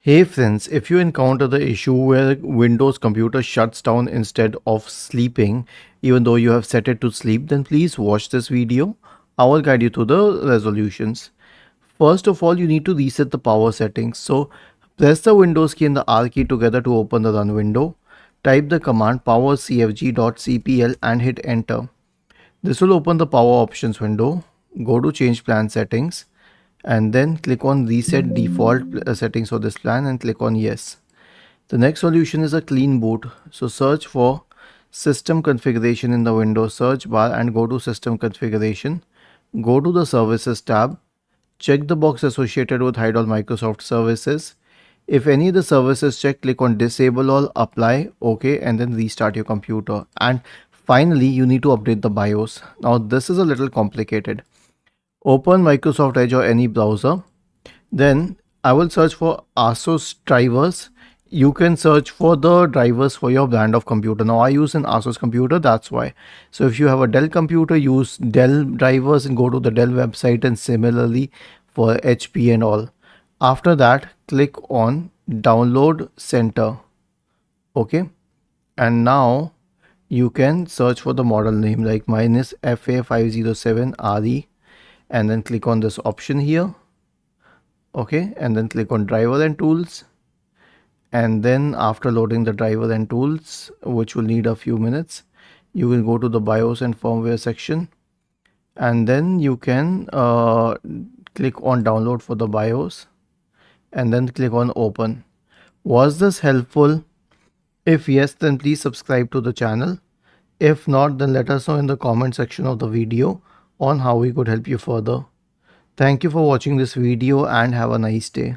Hey friends, if you encounter the issue where Windows computer shuts down instead of sleeping, even though you have set it to sleep, then please watch this video. I will guide you through the resolutions. First of all, you need to reset the power settings. So press the Windows key and the R key together to open the run window. Type the command powercfg.cpl and hit enter. This will open the power options window. Go to change plan settings and then click on reset default settings for this plan and click on yes. The next solution is a clean boot. So search for system configuration in the Windows search bar and go to system configuration. Go to the services tab. Check the box associated with hide all Microsoft services. If any of the services check, click on disable all, apply, OK, and then restart your computer. And finally, you need to update the BIOS. Now this is a little complicated. Open Microsoft Edge or any browser. Then I will search for ASUS drivers. You can search for the drivers for your brand of computer. Now I use an ASUS computer, that's why. So if you have a Dell computer, use Dell drivers and go to the Dell website, and similarly for HP and all. After that, click on download center. Okay. And now you can search for the model name, like mine is FA507RE, and then click on this option here. Okay, and then click on driver and tools, and then after loading the driver and tools, which will need a few minutes, you will go to the BIOS and firmware section, and then you can click on download for the BIOS and then click on open. Was this helpful? If yes, then please subscribe to the channel. If not, then let us know in the comment section of the video on how we could help you further. Thank you for watching this video and have a nice day.